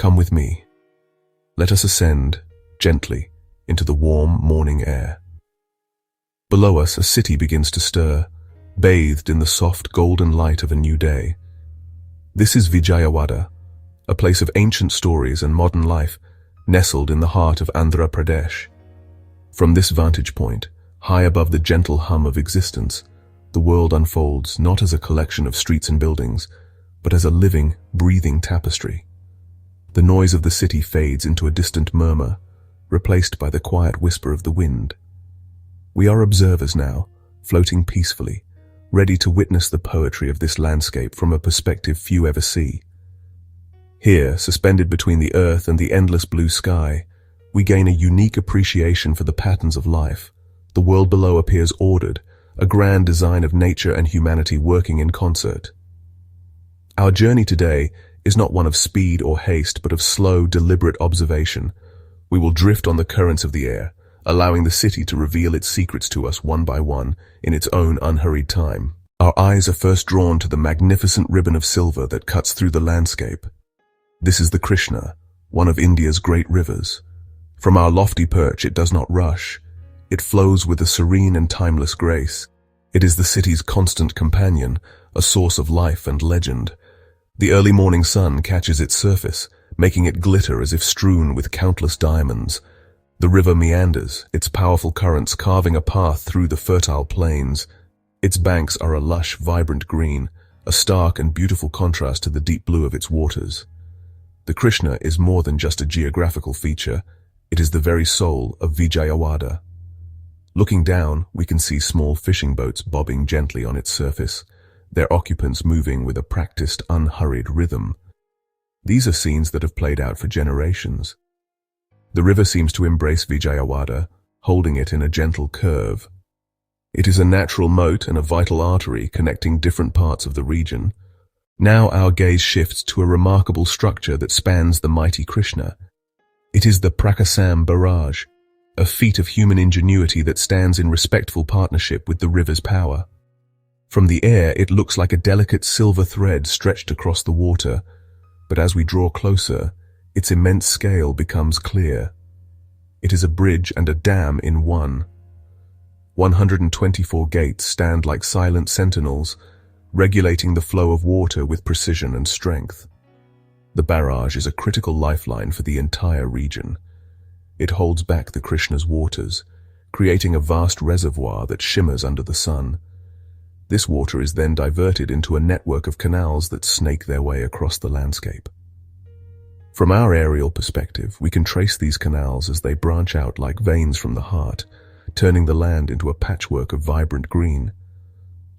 Come with me. Let us ascend, gently, into the warm morning air. Below us, a city begins to stir, bathed in the soft golden light of a new day. This is Vijayawada, a place of ancient stories and modern life, nestled in the heart of Andhra Pradesh. From this vantage point, high above the gentle hum of existence, the world unfolds not as a collection of streets and buildings, but as a living, breathing tapestry. The noise of the city fades into a distant murmur, replaced by the quiet whisper of the wind. We are observers now, floating peacefully, ready to witness the poetry of this landscape from a perspective few ever see. Here, suspended between the earth and the endless blue sky, we gain a unique appreciation for the patterns of life. The world below appears ordered, a grand design of nature and humanity working in concert. Our journey today is not one of speed or haste, but of slow, deliberate observation. We will drift on the currents of the air, allowing the city to reveal its secrets to us one by one in its own unhurried time. Our eyes are first drawn to the magnificent ribbon of silver that cuts through the landscape. This is the Krishna, one of India's great rivers. From our lofty perch, it does not rush. It flows with a serene and timeless grace. It is the city's constant companion, a source of life and legend. The early morning sun catches its surface, making it glitter as if strewn with countless diamonds. The river meanders, its powerful currents carving a path through the fertile plains. Its banks are a lush, vibrant green, a stark and beautiful contrast to the deep blue of its waters. The Krishna is more than just a geographical feature, it is the very soul of Vijayawada. Looking down, we can see small fishing boats bobbing gently on its surface, their occupants moving with a practiced, unhurried rhythm. These are scenes that have played out for generations. The river seems to embrace Vijayawada, holding it in a gentle curve. It is a natural moat and a vital artery connecting different parts of the region. Now our gaze shifts to a remarkable structure that spans the mighty Krishna. It is the Prakasam Barrage, a feat of human ingenuity that stands in respectful partnership with the river's power. From the air, it looks like a delicate silver thread stretched across the water, but as we draw closer, its immense scale becomes clear. It is a bridge and a dam in one. 124 gates stand like silent sentinels, regulating the flow of water with precision and strength. The barrage is a critical lifeline for the entire region. It holds back the Krishna's waters, creating a vast reservoir that shimmers under the sun. This water is then diverted into a network of canals that snake their way across the landscape. From our aerial perspective, we can trace these canals as they branch out like veins from the heart, turning the land into a patchwork of vibrant green.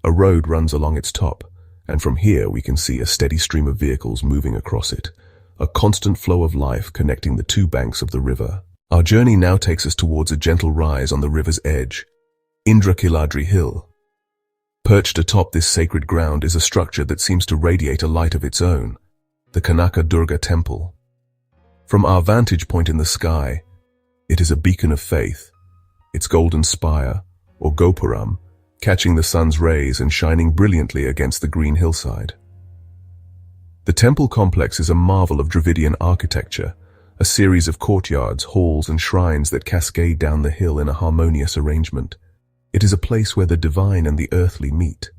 A road runs along its top, and from here we can see a steady stream of vehicles moving across it, a constant flow of life connecting the two banks of the river. Our journey now takes us towards a gentle rise on the river's edge, Indrakiladri Hill. Perched atop this sacred ground is a structure that seems to radiate a light of its own, the Kanaka Durga temple. From our vantage point in the sky, it is a beacon of faith, its golden spire, or gopuram, catching the sun's rays and shining brilliantly against the green hillside. The temple complex is a marvel of Dravidian architecture, a series of courtyards, halls, and shrines that cascade down the hill in a harmonious arrangement. It is a place where the divine and the earthly meet,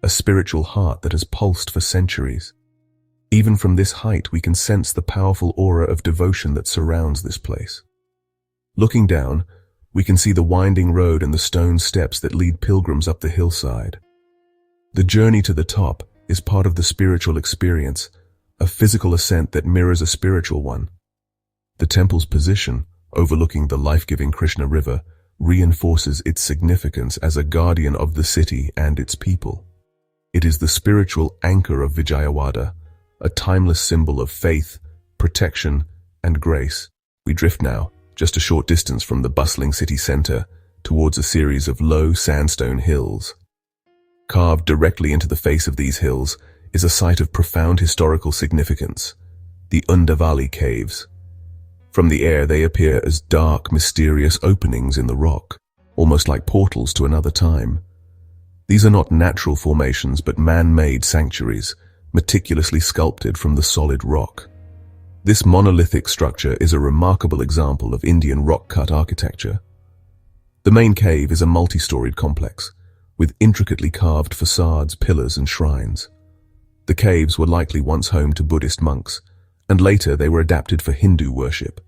a spiritual heart that has pulsed for centuries. Even from this height, we can sense the powerful aura of devotion that surrounds this place. Looking down, we can see the winding road and the stone steps that lead pilgrims up the hillside. The journey to the top is part of the spiritual experience, a physical ascent that mirrors a spiritual one. The temple's position, overlooking the life-giving Krishna River, reinforces its significance as a guardian of the city and its people. It is the spiritual anchor of Vijayawada, a timeless symbol of faith, protection, and grace. We drift now, just a short distance from the bustling city center, towards a series of low sandstone hills. Carved directly into the face of these hills is a site of profound historical significance, the Undavali Caves. From the air, they appear as dark, mysterious openings in the rock, almost like portals to another time. These are not natural formations, but man-made sanctuaries, meticulously sculpted from the solid rock. This monolithic structure is a remarkable example of Indian rock-cut architecture. The main cave is a multi-storied complex, with intricately carved facades, pillars, and shrines. The caves were likely once home to Buddhist monks, and later they were adapted for Hindu worship.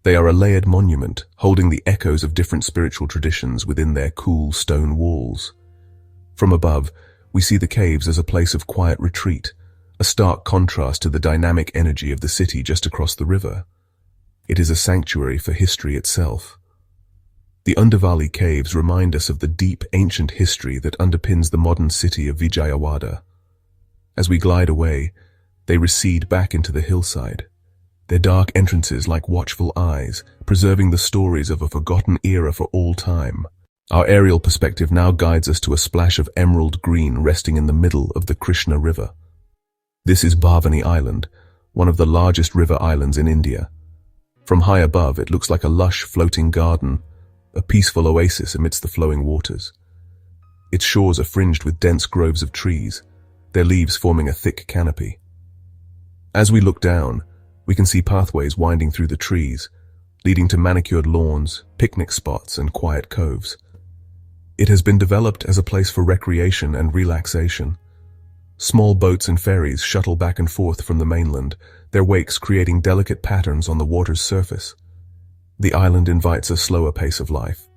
They are a layered monument, holding the echoes of different spiritual traditions within their cool stone walls. From above, we see the caves as a place of quiet retreat, a stark contrast to the dynamic energy of the city just across the river. It is a sanctuary for history itself. The Undavali caves remind us of the deep ancient history that underpins the modern city of Vijayawada. As we glide away, they recede back into the hillside, their dark entrances like watchful eyes, preserving the stories of a forgotten era for all time. Our aerial perspective now guides us to a splash of emerald green resting in the middle of the Krishna River. This is Bhavani Island, one of the largest river islands in India. From high above, it looks like a lush floating garden, a peaceful oasis amidst the flowing waters. Its shores are fringed with dense groves of trees, their leaves forming a thick canopy. As we look down, we can see pathways winding through the trees, leading to manicured lawns, picnic spots, and quiet coves. It has been developed as a place for recreation and relaxation. Small boats and ferries shuttle back and forth from the mainland, their wakes creating delicate patterns on the water's surface. The island invites a slower pace of life.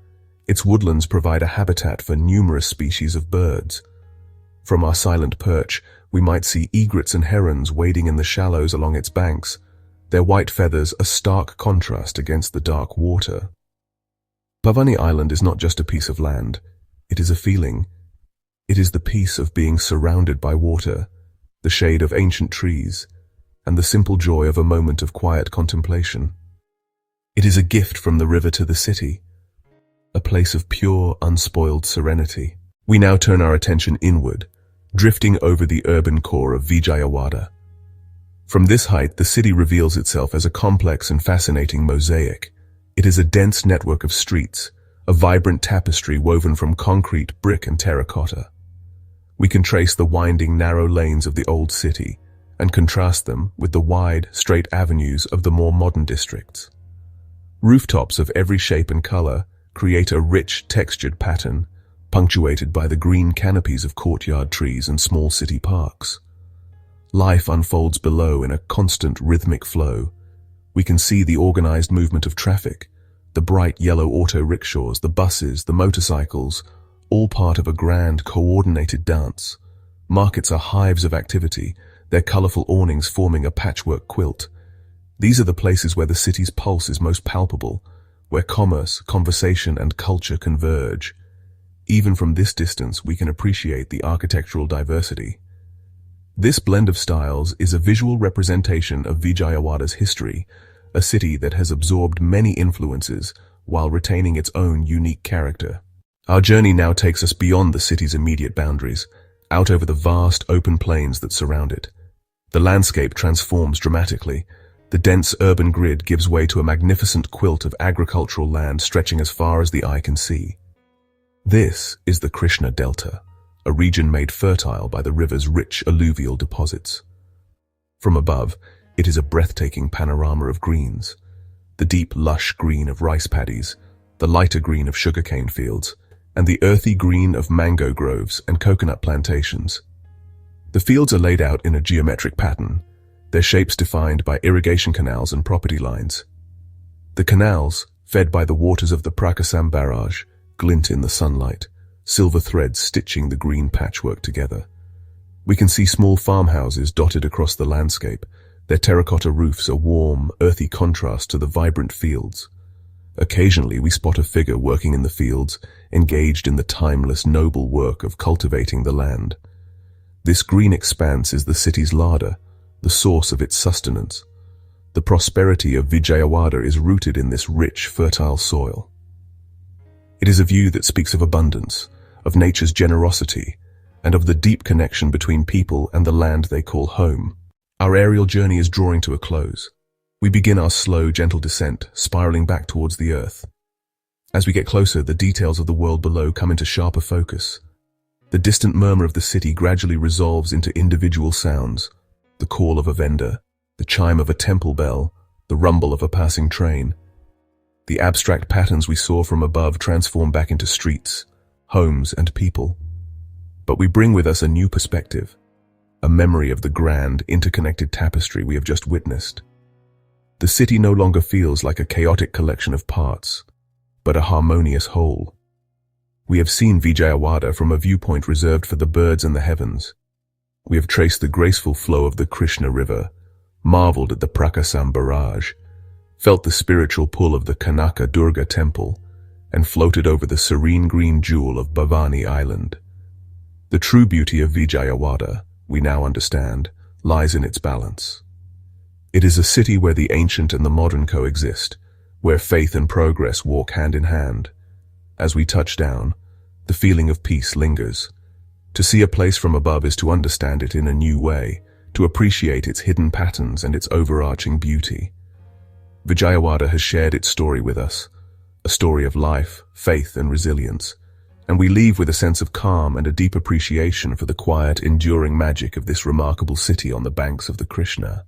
Its woodlands provide a habitat for numerous species of birds. From our silent perch, we might see egrets and herons wading in the shallows along its banks, their white feathers a stark contrast against the dark water. Bhavani Island is not just a piece of land, it is a feeling. It is the peace of being surrounded by water, the shade of ancient trees, and the simple joy of a moment of quiet contemplation. It is a gift from the river to the city, a place of pure, unspoiled serenity. We now turn our attention inward, drifting over the urban core of Vijayawada. From this height, the city reveals itself as a complex and fascinating mosaic. It is a dense network of streets, a vibrant tapestry woven from concrete, brick, and terracotta. We can trace the winding, narrow lanes of the old city and contrast them with the wide, straight avenues of the more modern districts. Rooftops of every shape and color create a rich, textured pattern, punctuated by the green canopies of courtyard trees and small city parks. Life unfolds below in a constant rhythmic flow. We can see the organized movement of traffic, the bright yellow auto rickshaws, the buses, the motorcycles, all part of a grand, coordinated dance. Markets are hives of activity, their colorful awnings forming a patchwork quilt. These are the places where the city's pulse is most palpable, where commerce, conversation, and culture converge. Even from this distance, we can appreciate the architectural diversity. This blend of styles is a visual representation of Vijayawada's history, a city that has absorbed many influences while retaining its own unique character. Our journey now takes us beyond the city's immediate boundaries, out over the vast open plains that surround it. The landscape transforms dramatically. The dense urban grid gives way to a magnificent quilt of agricultural land stretching as far as the eye can see. This is the Krishna Delta, a region made fertile by the river's rich alluvial deposits. From above, it is a breathtaking panorama of greens, the deep, lush green of rice paddies, the lighter green of sugarcane fields, and the earthy green of mango groves and coconut plantations. The fields are laid out in a geometric pattern, their shapes defined by irrigation canals and property lines. The canals, fed by the waters of the Prakasam barrage, glint in the sunlight, silver threads stitching the green patchwork together. We can see small farmhouses dotted across the landscape, their terracotta roofs a warm, earthy contrast to the vibrant fields. Occasionally we spot a figure working in the fields, engaged in the timeless, noble work of cultivating the land. This green expanse is the city's larder, the source of its sustenance. The prosperity of Vijayawada is rooted in this rich, fertile soil. It is a view that speaks of abundance, of nature's generosity, and of the deep connection between people and the land they call home. Our aerial journey is drawing to a close. We begin our slow, gentle descent, spiraling back towards the earth. As we get closer, the details of the world below come into sharper focus. The distant murmur of the city gradually resolves into individual sounds, the call of a vendor, the chime of a temple bell, the rumble of a passing train. The abstract patterns we saw from above transform back into streets, homes, and people. But we bring with us a new perspective, a memory of the grand, interconnected tapestry we have just witnessed. The city no longer feels like a chaotic collection of parts, but a harmonious whole. We have seen Vijayawada from a viewpoint reserved for the birds and the heavens. We have traced the graceful flow of the Krishna river, marveled at the Prakasam barrage, felt the spiritual pull of the Kanaka Durga temple, and floated over the serene green jewel of Bhavani Island. The true beauty of Vijayawada, we now understand, lies in its balance. It is a city where the ancient and the modern coexist, where faith and progress walk hand in hand. As we touch down, the feeling of peace lingers. To see a place from above is to understand it in a new way, to appreciate its hidden patterns and its overarching beauty. Vijayawada has shared its story with us, a story of life, faith, and resilience, and we leave with a sense of calm and a deep appreciation for the quiet, enduring magic of this remarkable city on the banks of the Krishna.